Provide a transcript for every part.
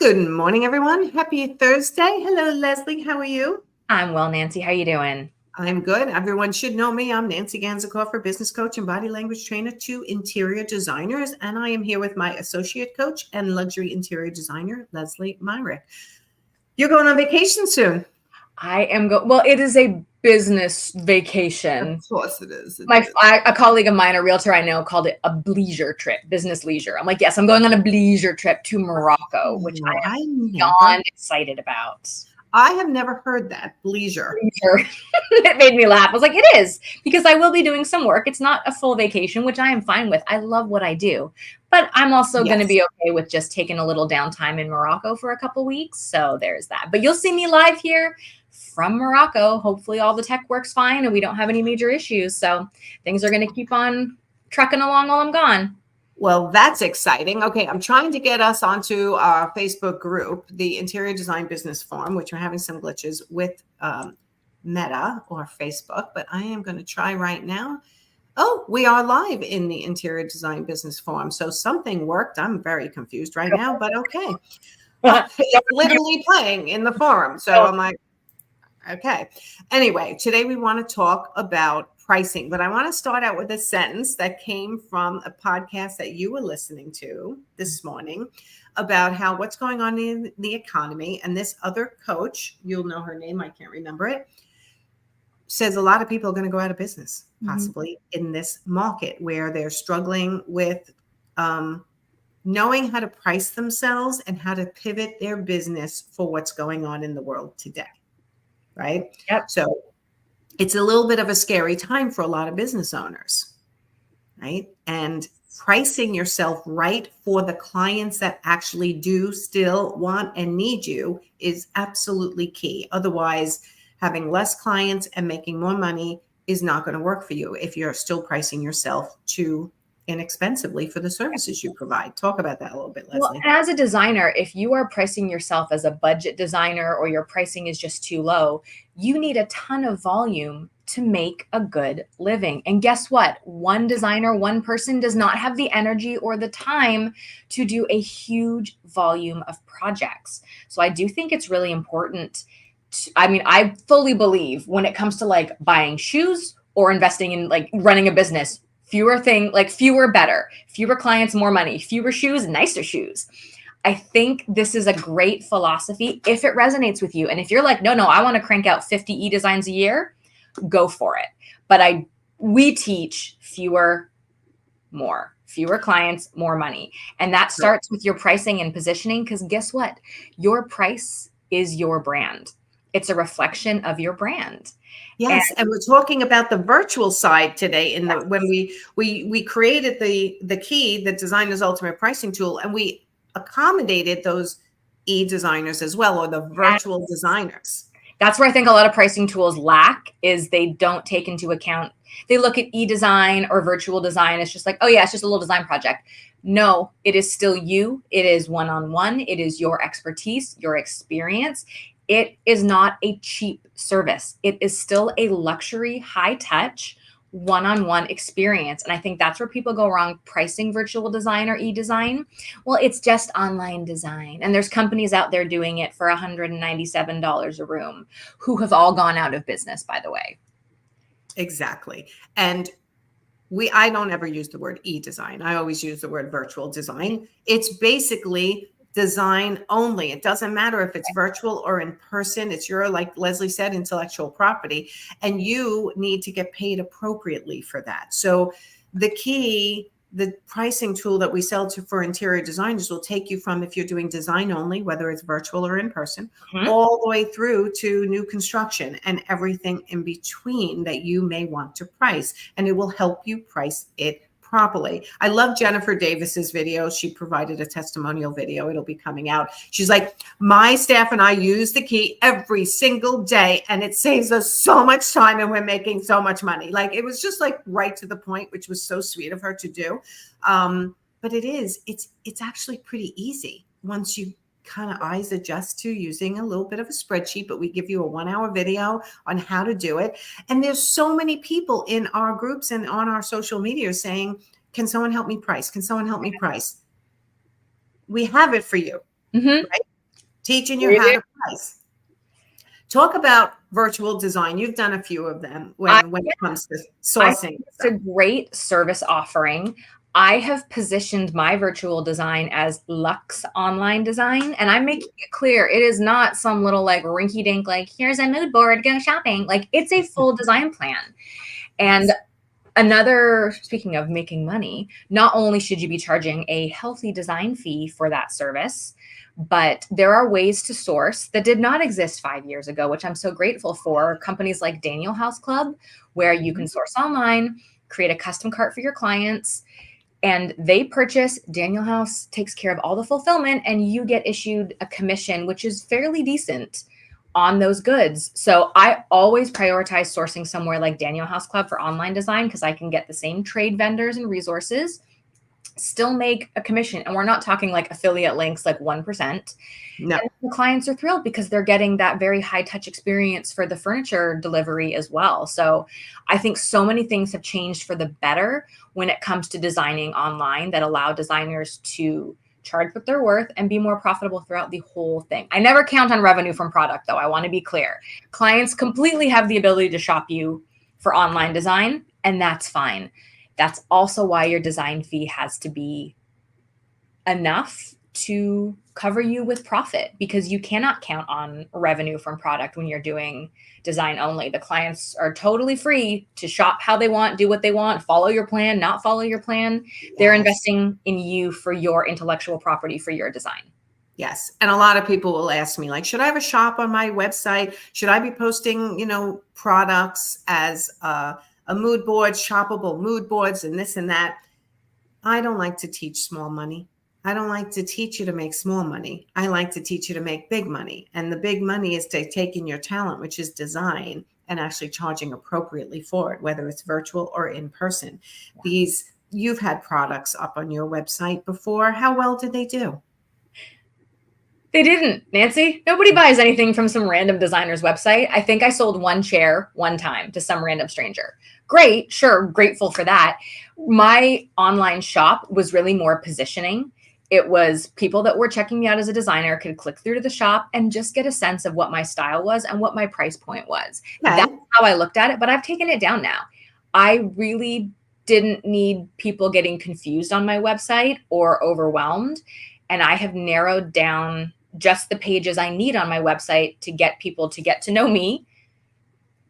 Good morning, everyone. Happy Thursday. Hello, Lesley. How are you? I'm well, Nancy. How you doing? I'm good. Everyone should know me. I'm Nancy Ganzikofer, business coach and body language trainer to interior designers. And I am here with my associate coach and luxury interior designer, Lesley Myrick. You're going on vacation soon. I am well, it is a business vacation. Of course it is. A colleague of mine, a realtor I know, called it a bleisure trip, business leisure. I'm like, yes, I'm going on a bleisure trip to Morocco, which I am beyond excited about. I have never heard that, bleisure. It made me laugh. I was like, it is, because I will be doing some work. It's not a full vacation, which I am fine with. I love what I do. But I'm also going to be okay with just taking a little downtime in Morocco for a couple weeks. So there's that. But you'll see me live here from Morocco. Hopefully all the tech works fine and we don't have any major issues. So things are going to keep on trucking along while I'm gone. Well, that's exciting. Okay, I'm trying to get us onto our Facebook group, the Interior Design Business Forum, which we're having some glitches with Meta or Facebook, but I am going to try right now. Oh, we are live in the Interior Design Business Forum. So something worked. I'm very confused right now, but okay. It's literally playing in the forum. So I'm like, okay. Anyway, today we want to talk about pricing, but I want to start out with a sentence that came from a podcast that you were listening to this morning about how what's going on in the economy. And this other coach, you'll know her name, I can't remember it, says a lot of people are going to go out of business, possibly in this market where they're struggling with knowing how to price themselves and how to pivot their business for what's going on in the world today. Right? Yep. So it's a little bit of a scary time for a lot of business owners, right? And pricing yourself right for the clients that actually do still want and need you is absolutely key. Otherwise, having less clients and making more money is not going to work for you if you're still pricing yourself too inexpensively for the services you provide. Talk about that a little bit, Lesley. Well, as a designer, if you are pricing yourself as a budget designer or your pricing is just too low, you need a ton of volume to make a good living. And guess what? One designer, one person does not have the energy or the time to do a huge volume of projects. So I do think it's really important. I fully believe when it comes to like buying shoes or investing in like running a business, fewer better, fewer clients, more money, fewer shoes, nicer shoes. I think this is a great philosophy if it resonates with you. And if you're like, no, I want to crank out 50 e-designs a year, go for it. But we teach fewer, more, fewer clients, more money. And that starts with your pricing and positioning, because guess what? Your price is your brand. It's a reflection of your brand. Yes, and we're talking about the virtual side today. When we created the key, the designer's ultimate pricing tool, and we accommodated those e-designers as well, or the virtual designers. That's where I think a lot of pricing tools lack, is they don't take into account. They look at e-design or virtual design. It's just like, oh yeah, it's just a little design project. No, it is still you. It is one-on-one. It is your expertise, your experience. It is not a cheap service. It is still a luxury, high touch, one-on-one experience. And I think that's where people go wrong pricing virtual design or e-design. Well, it's just online design. And there's companies out there doing it for $197 a room who have all gone out of business, by the way. Exactly. And I don't ever use the word e-design. I always use the word virtual design. It's basically design only. It doesn't matter if it's virtual or in person. It's your, like Lesley said, intellectual property, and you need to get paid appropriately for that. So the pricing tool that we sell for interior designers will take you from, if you're doing design only, whether it's virtual or in person, all the way through to new construction and everything in between that you may want to price. And it will help you price it properly. I love Jennifer Davis's video. She provided a testimonial video. It'll be coming out. She's like, my staff and I use the key every single day, and it saves us so much time and we're making so much money. Like, it was just like right to the point, which was so sweet of her to do. But it's actually pretty easy once you kind of eyes adjust to using a little bit of a spreadsheet, but we give you a 1-hour video on how to do it. And there's so many people in our groups and on our social media saying, can someone help me price? Can someone help me price? We have it for you. Right? teaching you how to price. Talk about virtual design. You've done a few of them when it comes to sourcing. It's a great service offering. I have positioned my virtual design as luxe online design, and I'm making it clear it is not some little like rinky dink, like here's a mood board, go shopping. Like it's a full design plan. And speaking of making money, not only should you be charging a healthy design fee for that service, but there are ways to source that did not exist 5 years ago, which I'm so grateful for. Companies like Daniel House Club, where you can source online, create a custom cart for your clients, and they purchase. Daniel House takes care of all the fulfillment, and you get issued a commission, which is fairly decent on those goods. So I always prioritize sourcing somewhere like Daniel House Club for online design, because I can get the same trade vendors and resources, still make a commission. And we're not talking like affiliate links, like 1%. No. And the clients are thrilled because they're getting that very high touch experience for the furniture delivery as well. So I think so many things have changed for the better when it comes to designing online that allow designers to charge what they're worth and be more profitable throughout the whole thing. I never count on revenue from product, though. I want to be clear. Clients completely have the ability to shop you for online design, and that's fine. That's also why your design fee has to be enough to cover you with profit, because you cannot count on revenue from product when you're doing design only. The clients are totally free to shop how they want, do what they want, follow your plan, not follow your plan. Yes. They're investing in you for your intellectual property, for your design. Yes. And a lot of people will ask me, like, should I have a shop on my website? Should I be posting, products as a mood board, shoppable mood boards and this and that? I don't like to teach small money. I don't like to teach you to make small money. I like to teach you to make big money. And the big money is to taking your talent, which is design, and actually charging appropriately for it, whether it's virtual or in person. Yeah. You've had products up on your website before. How well did they do? They didn't, Nancy. Nobody buys anything from some random designer's website. I think I sold one chair one time to some random stranger. Great, sure, grateful for that. My online shop was really more positioning. It was people that were checking me out as a designer could click through to the shop and just get a sense of what my style was and what my price point was. Okay. That's how I looked at it, but I've taken it down now. I really didn't need people getting confused on my website or overwhelmed. And I have narrowed down just the pages I need on my website to get people to get to know me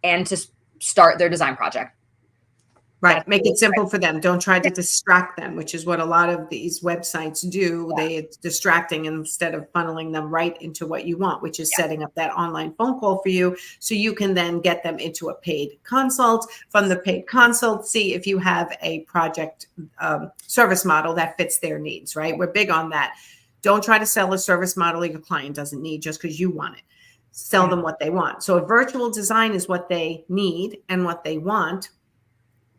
and to start their design project. Right. Make it simple for them. Don't try to distract them, which is what a lot of these websites do. Yeah. It's distracting instead of funneling them right into what you want, which is setting up that online phone call for you. So you can then get them into a paid consult. From the paid consult, see if you have a project service model that fits their needs, right? We're big on that. Don't try to sell a service model your client doesn't need just because you want it. Sell them what they want. So a virtual design is what they need and what they want.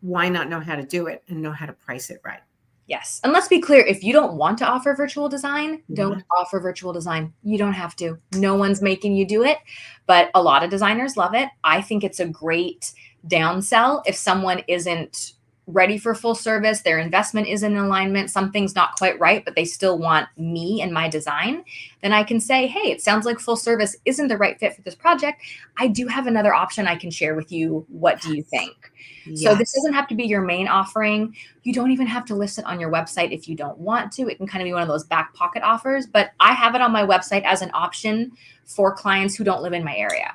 Why not know how to do it and know how to price it right? Yes. And let's be clear, if you don't want to offer virtual design, don't offer virtual design. You don't have to. No one's making you do it, but a lot of designers love it. I think it's a great downsell if someone isn't ready for full service, their investment is in alignment, something's not quite right, but they still want me and my design, then I can say, hey, it sounds like full service isn't the right fit for this project. I do have another option I can share with you. What do you think? Yes. So this doesn't have to be your main offering. You don't even have to list it on your website if you don't want to. It can kind of be one of those back pocket offers, but I have it on my website as an option for clients who don't live in my area.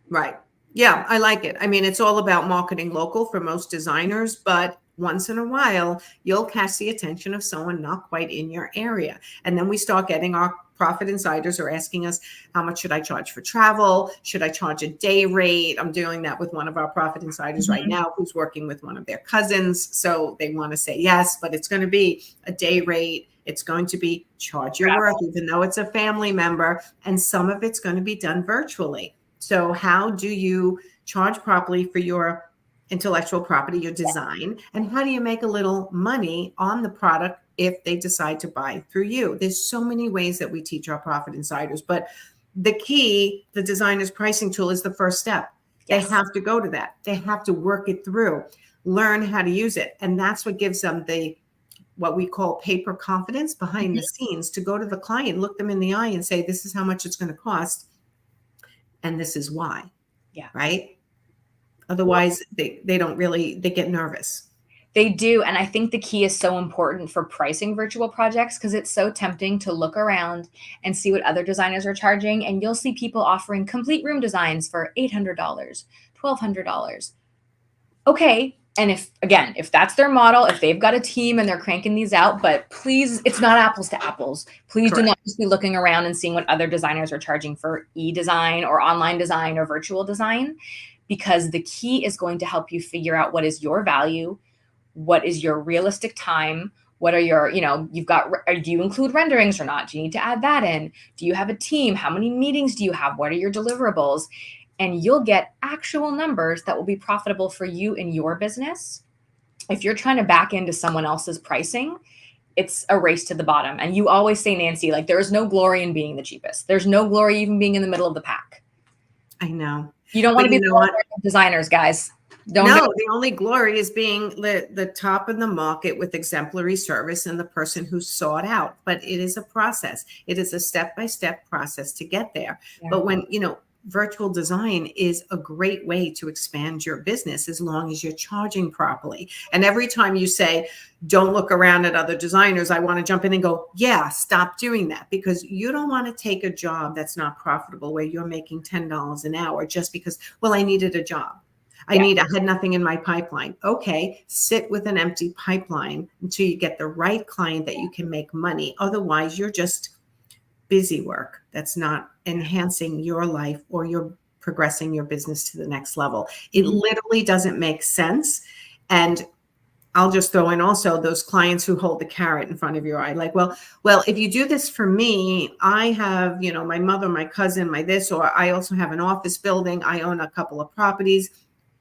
Right. Yeah, I like it. I mean, it's all about marketing local for most designers, but once in a while, you'll catch the attention of someone not quite in your area. And then we start getting our profit insiders are asking us, how much should I charge for travel? Should I charge a day rate? I'm doing that with one of our profit insiders right now, who's working with one of their cousins. So they want to say yes, but it's going to be a day rate. It's going to be charge your worth, even though it's a family member. And some of it's going to be done virtually. So how do you charge properly for your intellectual property, your design, and how do you make a little money on the product if they decide to buy through you? There's so many ways that we teach our profit insiders, but the key, the designer's pricing tool, is the first step. Yes. They have to go to that. They have to work it through, learn how to use it. And that's what gives them the what we call paper confidence behind the scenes to go to the client, look them in the eye and say, this is how much it's going to cost. And this is why. Yeah. Right. Otherwise they don't really, they get nervous. They do. And I think the key is so important for pricing virtual projects because it's so tempting to look around and see what other designers are charging. And you'll see people offering complete room designs for $800, $1,200. Okay. And if that's their model, if they've got a team and they're cranking these out, but please, it's not apples to apples. Please do not just be looking around and seeing what other designers are charging for e-design or online design or virtual design, because the key is going to help you figure out what is your value. What is your realistic time? What are your, you've got, do you include renderings or not? Do you need to add that in? Do you have a team? How many meetings do you have? What are your deliverables? And you'll get actual numbers that will be profitable for you in your business. If you're trying to back into someone else's pricing, it's a race to the bottom. And you always say, Nancy, like there is no glory in being the cheapest. There's no glory even being in the middle of the pack. I know. You don't want to be the designers, guys. The only glory is being the top of the market with exemplary service and the person who sought out. But it is a process. It is a step-by-step process to get there. Yeah. But when, virtual design is a great way to expand your business as long as you're charging properly. And every time you say, don't look around at other designers, I want to jump in and go, yeah, stop doing that, because you don't want to take a job that's not profitable where you're making $10 an hour just because, well, I needed a job. I had nothing in my pipeline. Okay, sit with an empty pipeline until you get the right client that you can make money. Otherwise, you're just busy work that's not enhancing your life or you're progressing your business to the next level. It literally doesn't make sense. And I'll just throw in also those clients who hold the carrot in front of your eye. Like, well, if you do this for me, I have, my mother, my cousin, my this, or I also have an office building. I own a couple of properties.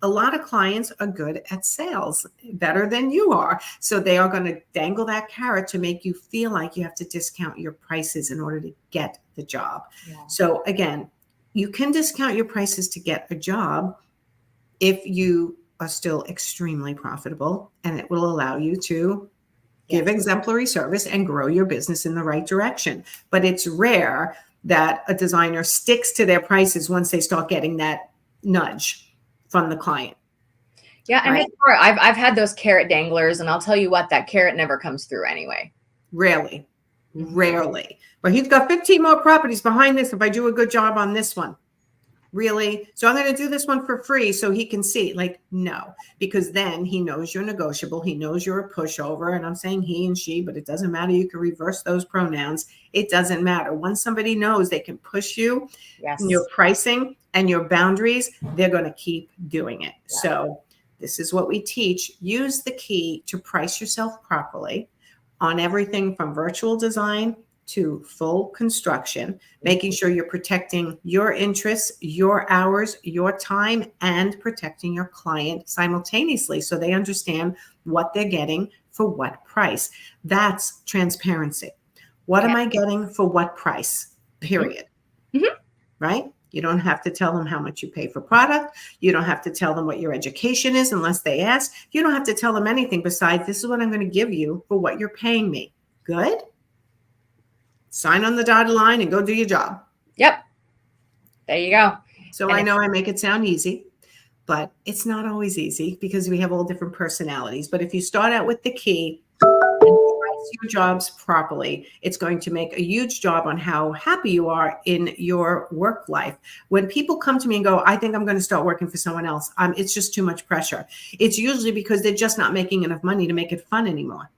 A lot of clients are good at sales, better than you are. So they are going to dangle that carrot to make you feel like you have to discount your prices in order to get the job. Yeah. So again, you can discount your prices to get a job if you are still extremely profitable, and it will allow you to give exemplary service and grow your business in the right direction. But it's rare that a designer sticks to their prices once they start getting that nudge from the client. Yeah. And right? I've had those carrot danglers, and I'll tell you what, that carrot never comes through anyway. Rarely. But he's got 15 more properties behind this if I do a good job on this one. Really? So I'm going to do this one for free so he can see. Like, no, because then he knows you're negotiable. He knows you're a pushover. And I'm saying he and she, but it doesn't matter. You can reverse those pronouns. It doesn't matter. Once somebody knows they can push you in your pricing and your boundaries, they're going to keep doing it. Yeah. So this is what we teach. Use the key to price yourself properly on everything from virtual design to full construction, making sure you're protecting your interests, your hours, your time, and protecting your client simultaneously so they understand what they're getting for what price. That's transparency. What am I getting for what price? Period. Right? You don't have to tell them how much you pay for product. You don't have to tell them what your education is unless they ask. You don't have to tell them anything besides, this is what I'm going to give you for what you're paying me. Good? Sign on the dotted line and go do your job. Yep. There you go. So I know I make it sound easy, but it's not always easy because we have all different personalities. But if you start out with the key and price your jobs properly, it's going to make a huge job on how happy you are in your work life. When people come to me and go, I think I'm going to start working for someone else, it's just too much pressure. It's usually because they're just not making enough money to make it fun anymore.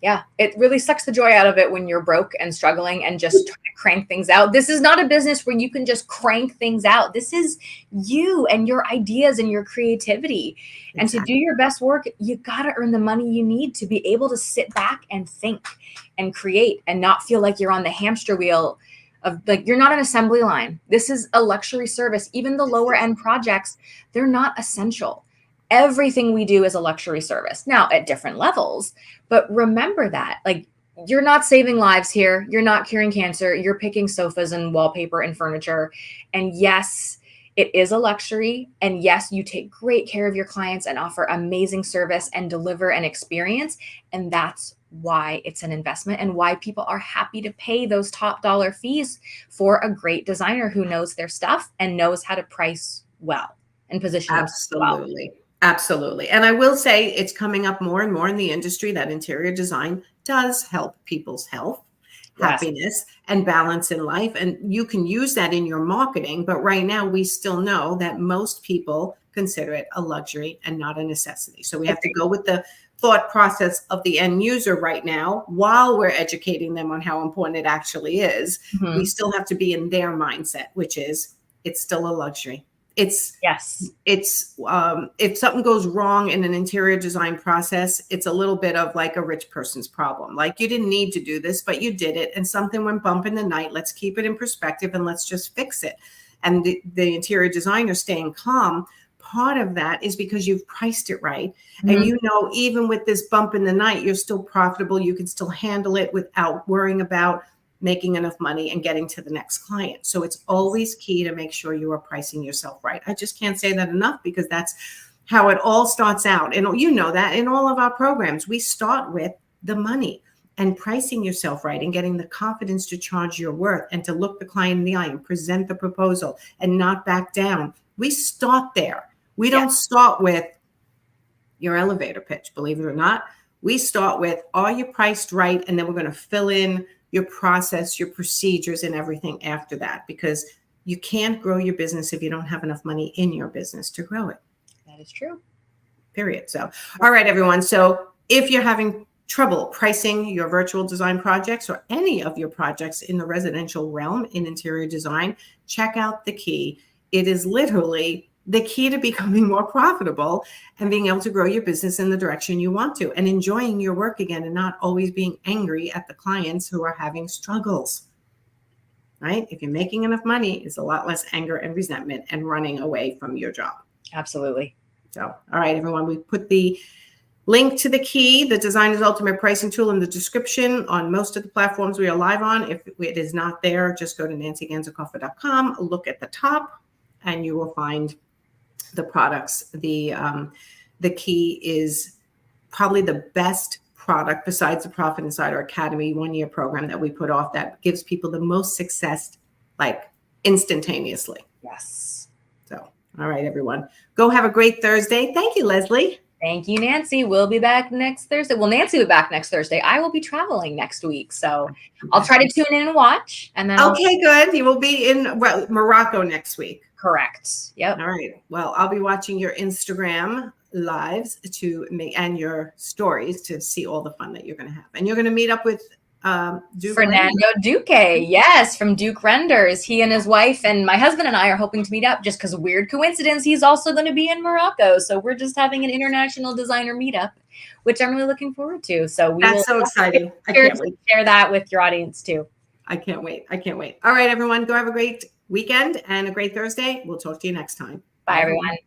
Yeah, it really sucks the joy out of it when you're broke and struggling and just trying to crank things out. This is not a business where you can just crank things out. This is you and your ideas and your creativity. Exactly. And to do your best work, you got to earn the money you need to be able to sit back and think and create and not feel like you're on the hamster wheel of, like, you're not an assembly line. This is a luxury service. Even the lower end projects, they're not essential. Everything we do is a luxury service. Now, at different levels, but remember that, like, you're not saving lives here. You're not curing cancer. You're picking sofas and wallpaper and furniture. And yes, it is a luxury. And yes, you take great care of your clients and offer amazing service and deliver an experience. And that's why it's an investment and why people are happy to pay those top dollar fees for a great designer who knows their stuff and knows how to price well and position themselves well. Absolutely. Absolutely. And I will say it's coming up more and more in the industry that interior design does help people's health, happiness, and balance in life. And you can use that in your marketing. But right now, we still know that most people consider it a luxury and not a necessity. So we have to go with the thought process of the end user right now while we're educating them on how important it actually is. We still have to be in their mindset, which is it's still a luxury. It's if something goes wrong in an interior design process, it's a little bit of like a rich person's problem. Like you didn't need to do this, but you did it, and something went bump in the night. Let's keep it in perspective and let's just fix it. And the interior designer staying calm, part of that is because you've priced it right. And you know, even with this bump in the night, you're still profitable. You can still handle it without worrying about making enough money and getting to the next client. So it's always key to make sure you are pricing yourself right. I just can't say that enough because that's how it all starts out. And you know that in all of our programs, we start with the money and pricing yourself right and getting the confidence to charge your worth and to look the client in the eye and present the proposal and not back down. We start there. We don't start with your elevator pitch, believe it or not. We start with, are you priced right? And then we're going to fill in your process, your procedures, and everything after that, because you can't grow your business if you don't have enough money in your business to grow it. That is true. Period. So, all right, everyone. So if you're having trouble pricing your virtual design projects or any of your projects in the residential realm in interior design, check out the key. It is literally the key to becoming more profitable and being able to grow your business in the direction you want to and enjoying your work again and not always being angry at the clients who are having struggles, right? If you're making enough money, it's a lot less anger and resentment and running away from your job. Absolutely. So, all right, everyone, we put the link to the key, the Designer's Ultimate Pricing Tool, in the description on most of the platforms we are live on. If it is not there, just go to nancyganzakoffa.com, look at the top, and you will find the products. The key is probably the best product besides the Profit Insider Academy 1-year program that we put off that gives people the most success, like instantaneously. Yes. So, all right, everyone, go have a great Thursday. Thank you, Lesley. Thank you, Nancy. We'll be back next Thursday. Well, Nancy will be back next Thursday. I will be traveling next week. So I'll try to tune in and watch. And then okay, good. You will be in Morocco next week. Correct. Yep. All right. Well, I'll be watching your Instagram lives and your stories to see all the fun that you're going to have. And you're going to meet up with Fernando Duque. Yes, from Duke Renders. He and his wife and my husband and I are hoping to meet up just because, weird coincidence, he's also going to be in Morocco. So we're just having an international designer meetup, which I'm really looking forward to. So that's so exciting. I can't wait. Share that with your audience too. I can't wait. I can't wait. All right, everyone, go have a great weekend and a great Thursday. We'll talk to you next time. Bye everyone.